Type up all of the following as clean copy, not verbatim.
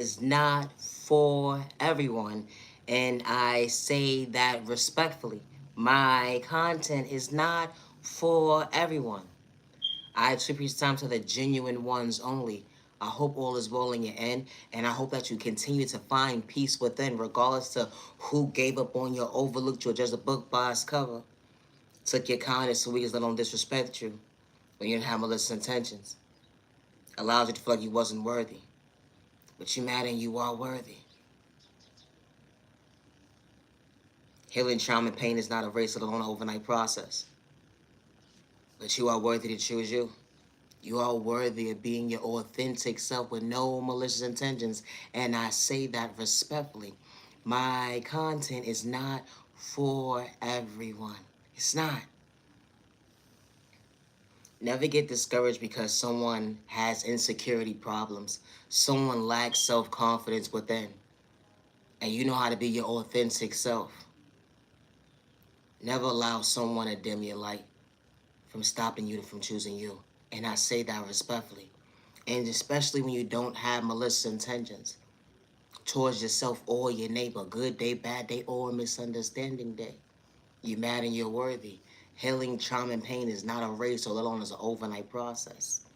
is not for everyone, and I say that respectfully. My content is not for everyone. I attribute time to the genuine ones only. I hope all is well in your end, and I hope that you continue to find peace within, regardless to who gave up on you, overlooked you, or judged a book by its cover. Took your kindness so we just let them disrespect you when you didn't have malicious intentions. Allowed you to feel like you wasn't worthy. But you mad and you are worthy. Healing trauma and pain is not a race, let alone an overnight process. But you are worthy to choose you. You are worthy of being your authentic self with no malicious intentions. And I say that respectfully. My content is not for everyone. It's not. Never get discouraged because someone has insecurity problems. Someone lacks self-confidence within. And you know how to be your authentic self. Never allow someone to dim your light from stopping you from choosing you. And I say that respectfully. And especially when you don't have malicious intentions towards yourself or your neighbor. Good day, bad day, or misunderstanding day. You're mad and you're worthy. Healing trauma and pain is not a race, or let alone as an overnight process.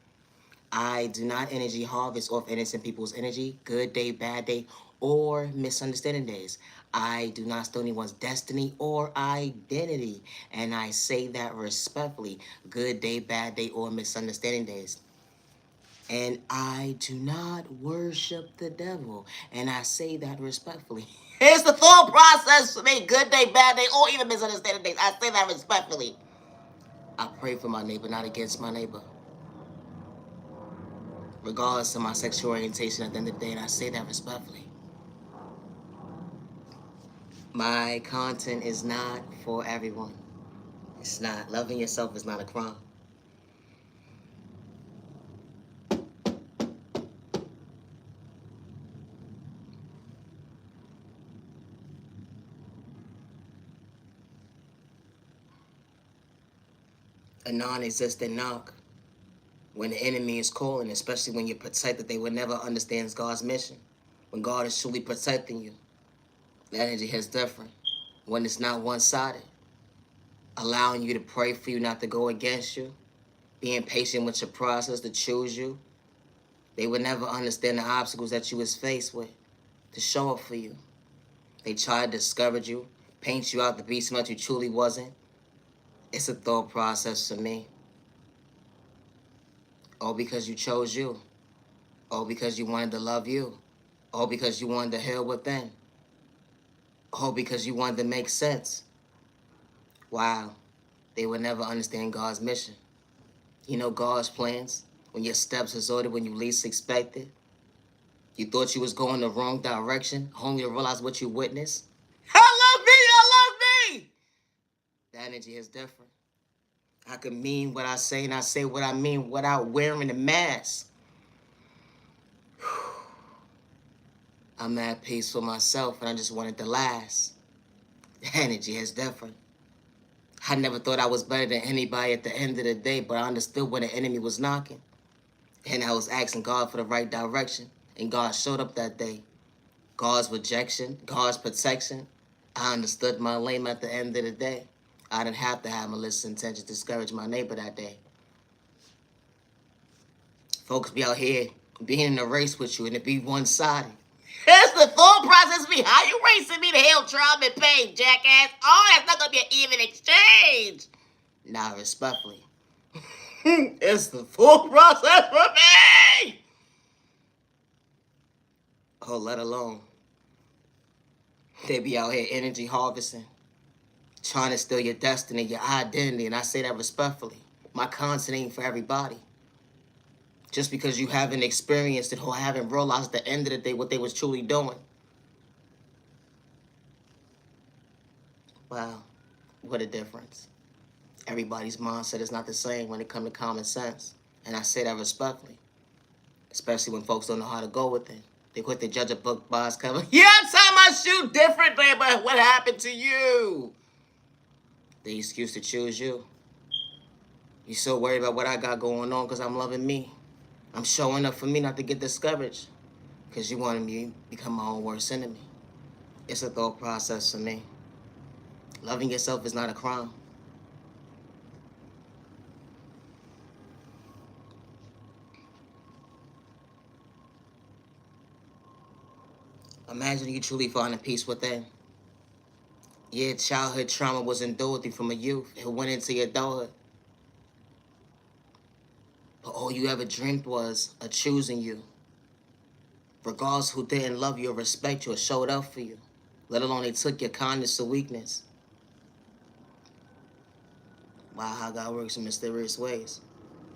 I do not energy harvest off innocent people's energy, good day, bad day, or misunderstanding days. I do not steal anyone's destiny or identity. And I say that respectfully, good day, bad day, or misunderstanding days. And I do not worship the devil. And I say that respectfully. It's the thought process for me, good day, bad day, or even misunderstanding days. I say that respectfully. I pray for my neighbor, not against my neighbor, regardless of my sexual orientation at the end of the day, and I say that respectfully. My content is not for everyone. It's not. Loving yourself is not a crime. A non-existent knock when the enemy is calling, especially when you're protected, they will never understand God's mission. When God is truly protecting you, the energy is different. When it's not one-sided, allowing you to pray for you, not to go against you, being patient with your process to choose you, they would never understand the obstacles that you was faced with to show up for you. They try to discourage you, paint you out to be something you truly wasn't. It's a thought process for me. All because you chose you. All because you wanted to love you. All because you wanted to heal within. All because you wanted to make sense. Wow. They would never understand God's mission. You know God's plans, when your steps is ordered when you least expect it. You thought you was going the wrong direction, only to realize what you witnessed. I love me, I love me! The energy is different. I can mean what I say and I say what I mean without wearing a mask. I'm at peace for myself and I just want it to last. The energy is different. I never thought I was better than anybody at the end of the day, but I understood when the enemy was knocking. And I was asking God for the right direction. And God showed up that day. God's rejection, God's protection. I understood my lane at the end of the day. I didn't have to have malicious intentions to discourage my neighbor that day. Folks be out here being in a race with you and it be one-sided. That's the thought process me. How you racing me to hell, trauma, and pain, jackass? Oh, that's not gonna be an even exchange. Nah, respectfully. It's the full process for me. Oh, let alone they be out here energy harvesting, trying to steal your destiny, your identity, and I say that respectfully. My content ain't for everybody. Just because you haven't experienced it or haven't realized at the end of the day what they was truly doing. Wow, what a difference. Everybody's mindset is not the same when it comes to common sense. And I say that respectfully. Especially when folks don't know how to go with it. They quit to judge a book by its cover. Yeah, time I shoot differently, but what happened to you? The excuse to choose you. You so worried about what I got going on because I'm loving me. I'm showing up for me not to get discouraged. because you wanted me to become my own worst enemy. It's a thought process for me. Loving yourself is not a crime. Imagine you truly finding peace within. Your childhood trauma was endured through from a youth. It went into your adulthood. But all you ever dreamed was of choosing you. Regardless who didn't love you or respect you or showed up for you. Let alone they took your kindness to weakness. Wow, how God works in mysterious ways.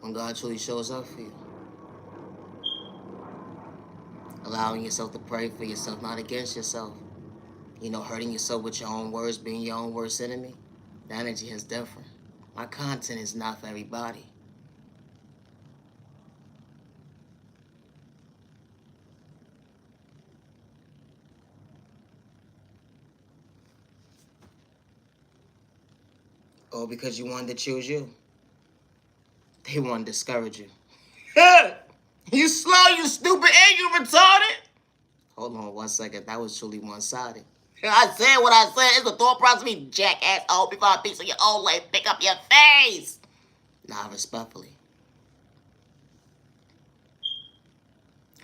When God truly shows up for you. Allowing yourself to pray for yourself, not against yourself. You know, hurting yourself with your own words, being your own worst enemy. The energy is different. My content is not for everybody. Or because you wanted to choose you. They want to discourage you. You slow, you stupid, and you retarded. Hold on 1 second. That was truly one-sided. I said what I said. It's a thought process me, jackass. Oh, before I piece of your own leg, pick up your face. Nah, respectfully.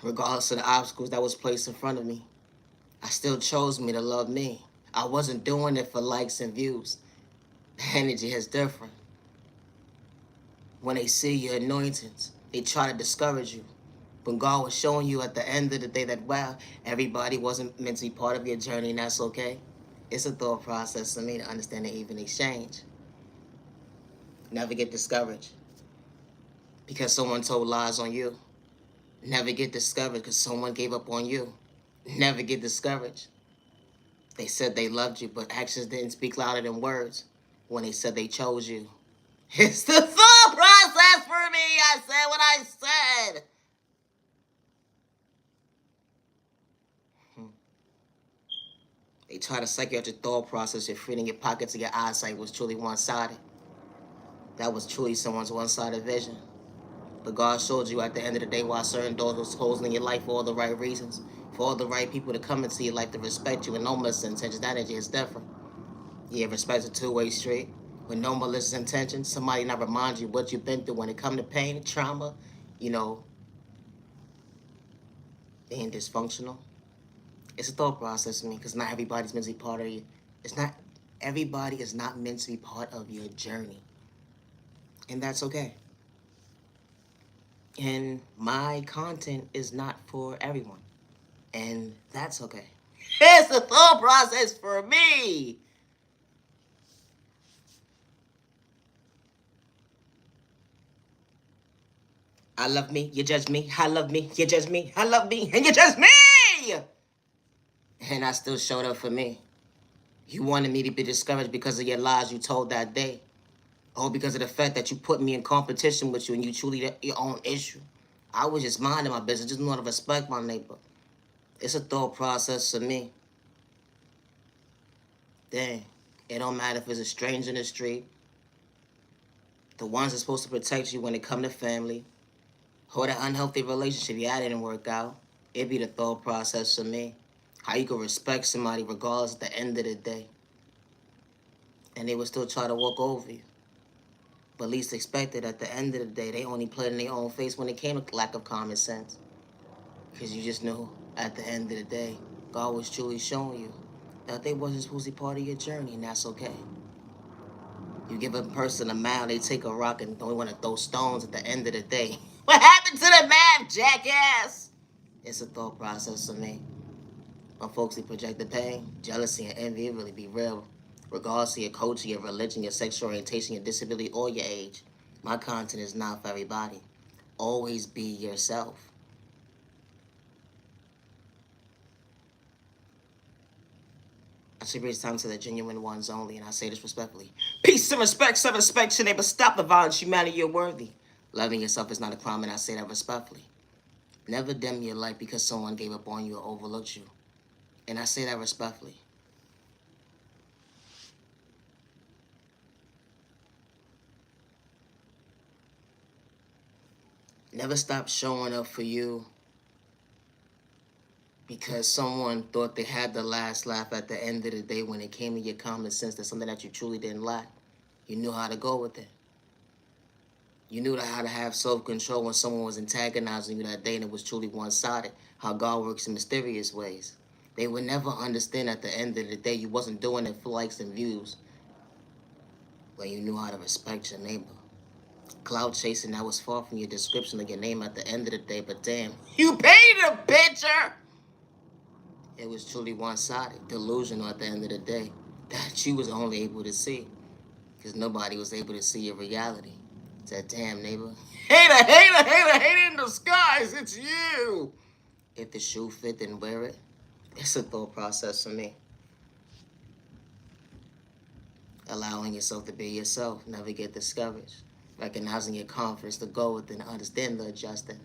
Regardless of the obstacles that was placed in front of me, I still chose me to love me. I wasn't doing it for likes and views. The energy is different. When they see your anointings, they try to discourage you. When God was showing you at the end of the day that, wow, everybody wasn't meant to be part of your journey, and that's okay. It's a thought process for me to understand the even exchange. Never get discouraged because someone told lies on you. Never get discouraged because someone gave up on you. Never get discouraged. They said they loved you, but actions didn't speak louder than words when they said they chose you. It's the thought process for me. I said what I said. They try to psych you out your thought process. Your feet in your pockets and your eyesight was truly one-sided. That was truly someone's one-sided vision. But God showed you at the end of the day why certain doors was closed in your life for all the right reasons. For all the right people to come into your life to respect you and no malicious intentions. That energy is different. Yeah, respect's a two-way street. With no malicious intentions, somebody not remind you what you've been through when it comes to pain, trauma, you know, being dysfunctional. It's a thought process to me because not everybody's meant to be part of you. Everybody is not meant to be part of your journey. And that's okay. And my content is not for everyone. And that's okay. It's a thought process for me. I love me, you judge me. I love me, you judge me. I love me, and you judge me. And I still showed up for me. You wanted me to be discouraged because of your lies you told that day. Or because of the fact that you put me in competition with you and you truly your own issue. I was just minding my business, just knowing to respect my neighbor. It's a thought process for me. Dang. It don't matter if it's a stranger in the street. The ones that's supposed to protect you when it come to family. Or that unhealthy relationship, yeah, that didn't work out. It be the thought process for me. How you can respect somebody regardless at the end of the day. And they would still try to walk over you. But least expected at the end of the day, they only played in their own face when it came to lack of common sense. Because you just knew at the end of the day, God was truly showing you that they wasn't supposed to be part of your journey, and that's okay. You give a person a mile, they take a rock and don't want to throw stones at the end of the day. What happened to the math, jackass? It's a thought process for me. When folks, they project the pain, jealousy, and envy, it really be real. Regardless of your culture, your religion, your sexual orientation, your disability, or your age. My content is not for everybody. Always be yourself. I should raise time to the genuine ones only, and I say this respectfully. Peace and respect, self-respect, your neighbor. Stop the violence, humanity, you're worthy. Loving yourself is not a crime, and I say that respectfully. Never dim your light because someone gave up on you or overlooked you. And I say that respectfully. Never stop showing up for you because someone thought they had the last laugh at the end of the day when it came to your common sense, that's something that you truly didn't lack. You knew how to go with it. You knew how to have self-control when someone was antagonizing you that day and it was truly one-sided. How God works in mysterious ways. They would never understand at the end of the day you wasn't doing it for likes and views, but you knew how to respect your neighbor. Cloud chasing, that was far from your description of your name at the end of the day, but damn, you painted a picture! It was truly one-sided, delusional at the end of the day, that you was only able to see, because nobody was able to see your reality. Said, damn, neighbor. Hater, hater, hater, hater in the skies, it's you! If the shoe fit, then wear it. It's a thought process for me. Allowing yourself to be yourself, never get discouraged. Recognizing your confidence to go within, understand the adjusting.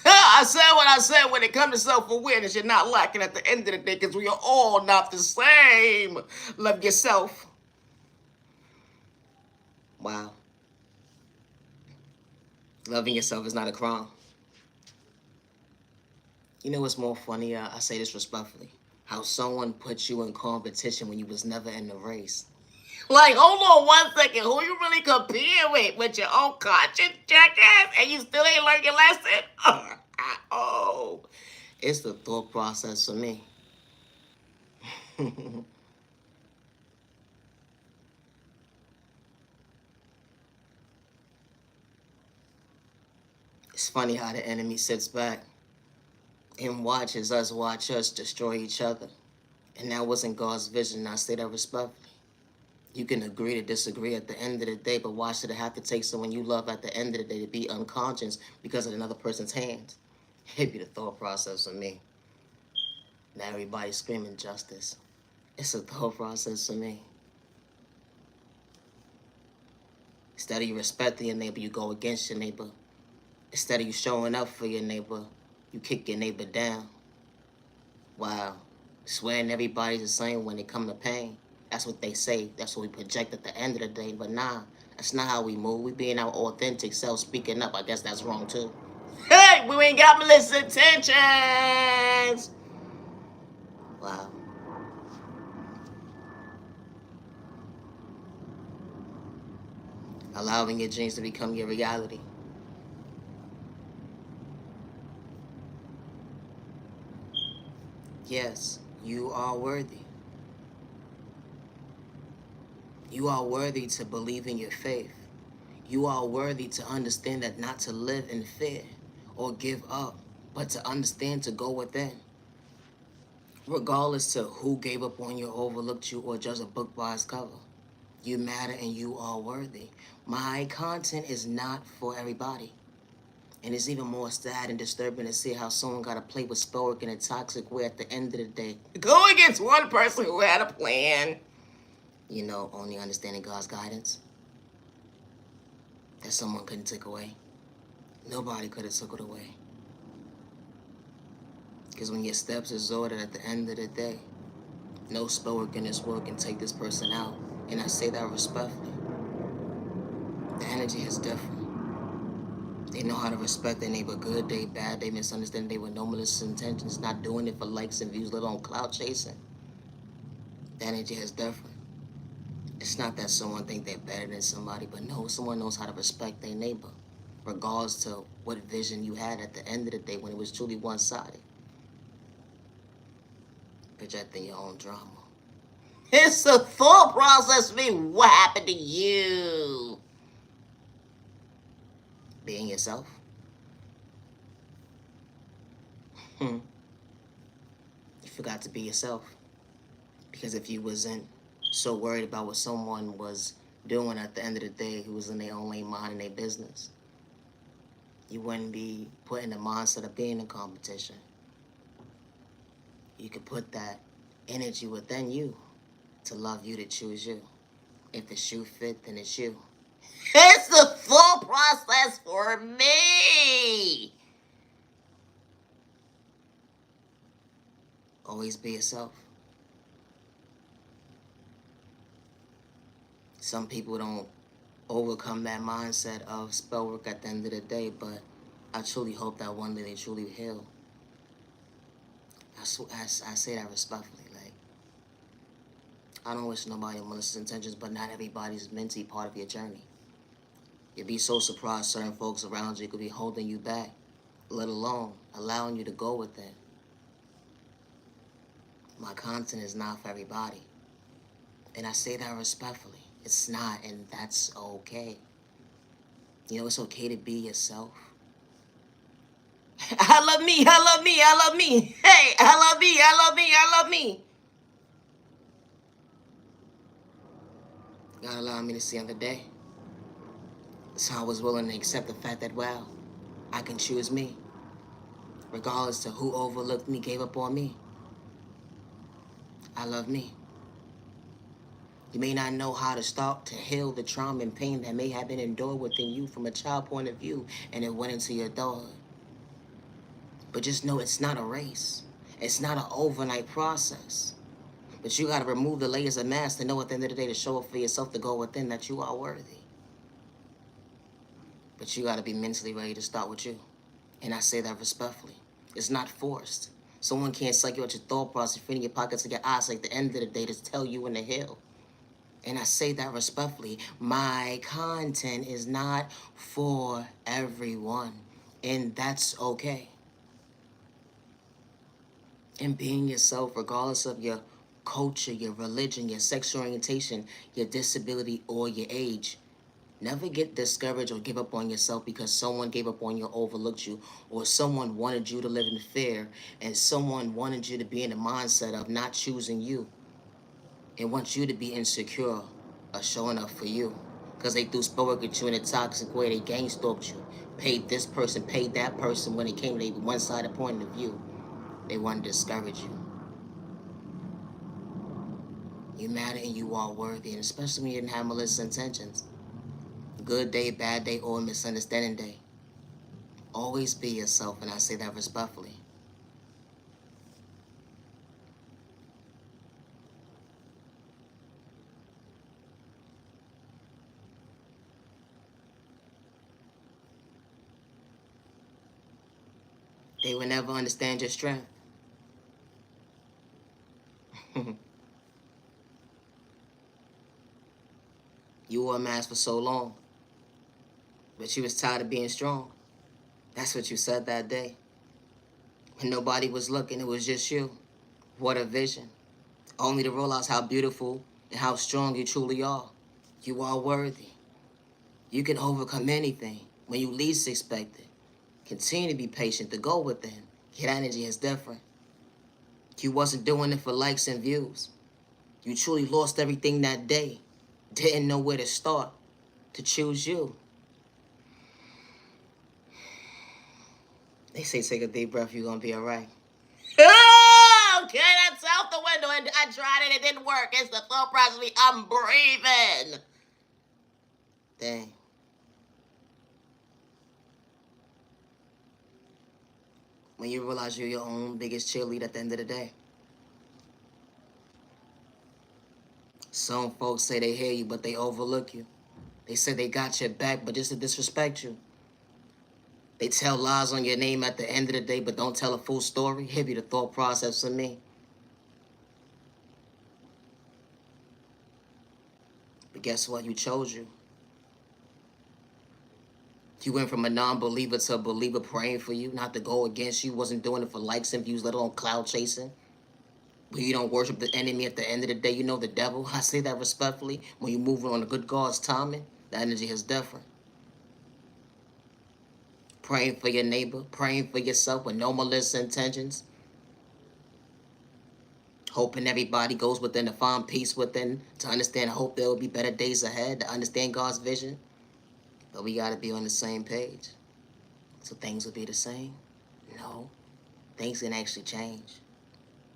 I said what I said when it comes to self-awareness. You're not lacking at the end of the day because we are all not the same. Love yourself. Wow. Loving yourself is not a crime. You know what's more funny? I say this respectfully. How someone put you in competition when you was never in the race. Like, hold on 1 second. Who you really competing with? With your own conscience, jackass? And you still ain't learned your lesson? Oh. It's the thought process for me. It's funny how the enemy sits back and watches us watch us destroy each other. And that wasn't God's vision. I say that respectfully. You can agree to disagree at the end of the day, but why should it have to take someone you love at the end of the day to be unconscious because of another person's hands? It'd be the thought process for me. Now everybody's screaming justice. It's a thought process for me. Instead of you respecting your neighbor, you go against your neighbor. Instead of you showing up for your neighbor, you kick your neighbor down. Wow. Swearing everybody's the same when it come to pain. That's what they say. That's what we project at the end of the day. But nah, that's not how we move. We being our authentic self, speaking up. I guess that's wrong too. Hey, we ain't got malicious intentions. Wow. Allowing your dreams to become your reality. Yes, you are worthy. You are worthy to believe in your faith. You are worthy to understand that not to live in fear or give up, but to understand to go within. Regardless to who gave up on you, overlooked you, or judged a book by its cover. You matter and you are worthy. My content is not for everybody. And it's even more sad and disturbing to see how someone got to play with spellwork in a toxic way at the end of the day. Go against one person who had a plan. You know, only understanding God's guidance. That someone couldn't take away. Nobody could have took it away. Because when your steps is ordered at the end of the day, no spellwork in this world can take this person out. And I say that respectfully. The energy is different. They know how to respect their neighbor, good day, bad day, misunderstanding day with no malicious intentions, not doing it for likes and views, let alone clout chasing. The energy is different. It's not that someone think they're better than somebody, but no, someone knows how to respect their neighbor, regardless to what vision you had at the end of the day when it was truly one-sided. Projecting your own drama. It's a thought process for me. What happened to you? Being yourself. You forgot to be yourself. Because if you wasn't so worried about what someone was doing at the end of the day, who was in their own lane minding their business, you wouldn't be put in the mindset of being in competition. You could put that energy within you to love you, to choose you. If the shoe fit, then it's you. It's the thought process for me. Always be yourself. Some people don't overcome that mindset of spellwork at the end of the day, but I truly hope that one day they truly heal. I say that respectfully. Like, I don't wish nobody malicious intentions, but not everybody's meant to be part of your journey. You'd be so surprised certain folks around you could be holding you back, let alone allowing you to go within. My content is not for everybody. And I say that respectfully. It's not, and that's okay. You know, it's okay to be yourself. I love me, I love me, I love me. Hey, I love me, I love me, I love me. God allowed me to see another day. So I was willing to accept the fact that, wow, I can choose me. Regardless to who overlooked me, gave up on me. I love me. You may not know how to start to heal the trauma and pain that may have been endured within you from a child point of view, and it went into your adulthood. But just know it's not a race. It's not an overnight process. But you gotta remove the layers of mask to know at the end of the day to show up for yourself, to go within, that you are worthy. But you gotta be mentally ready to start with you. And I say that respectfully. It's not forced. Someone can't suck you at your thought process, fit in your pockets, and your eyes at the end of the day to tell you when to heal. And I say that respectfully. My content is not for everyone. And that's okay. And being yourself, regardless of your culture, your religion, your sexual orientation, your disability, or your age. Never get discouraged or give up on yourself because someone gave up on you or overlooked you, or someone wanted you to live in fear, and someone wanted you to be in the mindset of not choosing you and wants you to be insecure of showing up for you. Because they threw spoke at you in a toxic way, they gang stalked you, paid this person, paid that person. When it came to a one-sided point of view, they wanted to discourage you. You matter and you are worthy, and especially when you didn't have malicious intentions. Good day, bad day, or misunderstanding day. Always be yourself, and I say that respectfully. They will never understand your strength. You wore a mask for so long, but you was tired of being strong. That's what you said that day. When nobody was looking, it was just you. What a vision. Only to realize how beautiful and how strong you truly are. You are worthy. You can overcome anything when you least expect it. Continue to be patient, to go within. Your energy is different. You wasn't doing it for likes and views. You truly lost everything that day. Didn't know where to start to choose you. They say take a deep breath, you're gonna be alright. Okay, that's out the window, and I tried it, it didn't work. It's the thought process. I'm breathing. Dang. When you realize you're your own biggest cheerleader at the end of the day. Some folks say they hear you, but they overlook you. They say they got your back, but just to disrespect you. They tell lies on your name at the end of the day, but don't tell a full story. Here be the thought process for me. But guess what? You chose you. You went from a non-believer to a believer, praying for you, not to go against you. Wasn't doing it for likes and views, let alone cloud chasing. When you don't worship the enemy at the end of the day, you know the devil. I say that respectfully. When you're moving on the good God's timing, the energy is different. Praying for your neighbor, praying for yourself with no malicious intentions. Hoping everybody goes within to find peace within, to understand, I hope there will be better days ahead, to understand God's vision. But we got to be on the same page. So things will be the same? No. Things can actually change.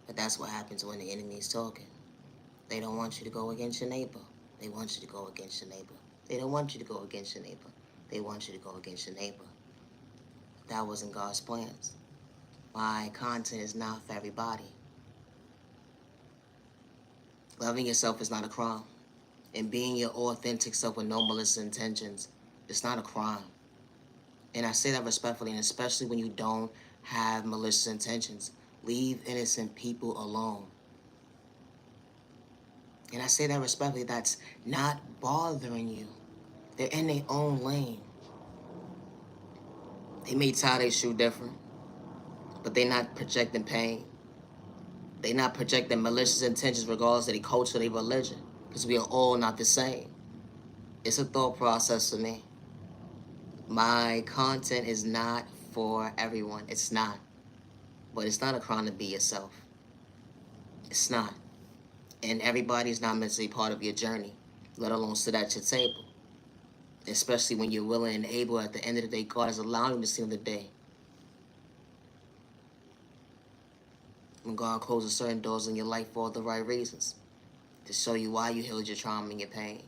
But that's what happens when the enemy is talking. They don't want you to go against your neighbor. They want you to go against your neighbor. They don't want you to go against your neighbor. They want you to go against your neighbor. That wasn't God's plans. My content is not for everybody. Loving yourself is not a crime. And being your authentic self with no malicious intentions, it's not a crime. And I say that respectfully, and especially when you don't have malicious intentions. Leave innocent people alone. And I say that respectfully, that's not bothering you. They're in their own lane. They may tie their shoe different, but they're not projecting pain. They're not projecting malicious intentions regardless of their culture or their religion. Because we are all not the same. It's a thought process for me. My content is not for everyone. It's not. But it's not a crime to be yourself. It's not. And everybody's not meant to be part of your journey, let alone sit at your table. Especially when you're willing and able. At the end of the day, God is allowing you to see the day. When God closes certain doors in your life for all the right reasons. To show you why you healed your trauma and your pain.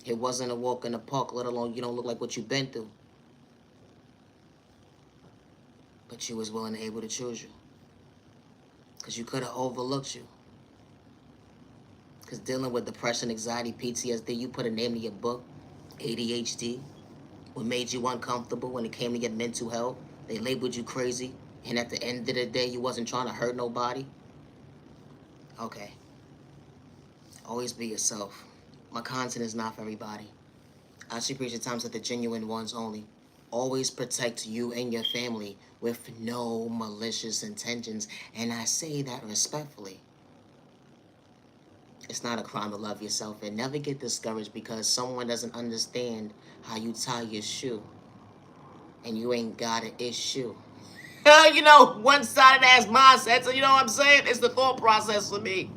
It wasn't a walk in the park, let alone you don't look like what you've been through. But you was willing and able to choose you. Because you could have overlooked you. Because dealing with depression, anxiety, PTSD, you put a name to your book, ADHD, what made you uncomfortable when it came to your mental health. They labeled you crazy. And at the end of the day, you wasn't trying to hurt nobody. Okay. Always be yourself. My content is not for everybody. I should preach at times at the genuine ones only. Always protect you and your family with no malicious intentions. And I say that respectfully. It's not a crime to love yourself, and never get discouraged because someone doesn't understand how you tie your shoe and you ain't got an issue. You know, one-sided ass mindset, so you know what I'm saying? It's the thought process for me.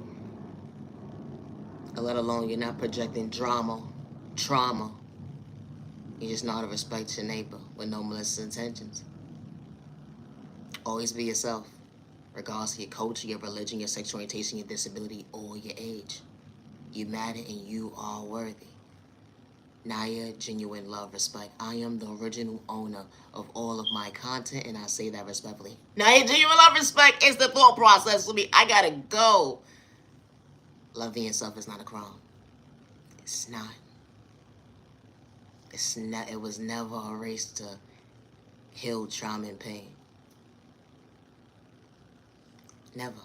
Let alone you're not projecting trauma. You just know how to respect your neighbor with no malicious intentions. Always be yourself, regardless of your culture, your religion, your sexual orientation, your disability, or your age. You matter and you are worthy. Niyah Genuine Love Respect. I am the original owner of all of my content, and I say that respectfully. Niyah Genuine Love Respect is the thought process for me. I gotta go. Loving yourself is not a crime. It's not. It was never a race to heal trauma and pain. Never.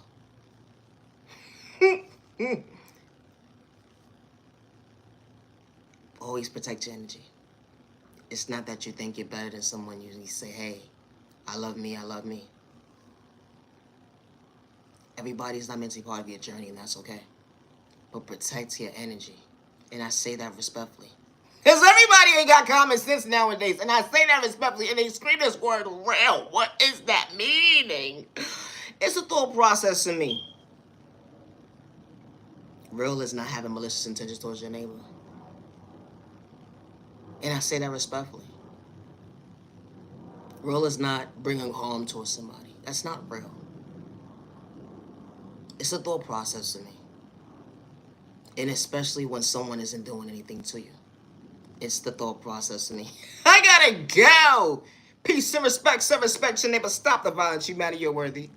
Always protect your energy. It's not that you think you're better than someone. You say, hey, I love me, I love me. Everybody's not meant to be part of your journey, and that's okay. But protect your energy. And I say that respectfully. Because everybody ain't got common sense nowadays. And I say that respectfully, and they scream this word real. What is that meaning? It's a thought process to me. Real is not having malicious intentions towards your neighbor. And I say that respectfully. Real is not bringing harm towards somebody. That's not real. It's a thought process to me. And especially when someone isn't doing anything to you. It's the thought process to me. I gotta go! Peace and respect, your neighbor. Stop the violence. You matter, you're worthy.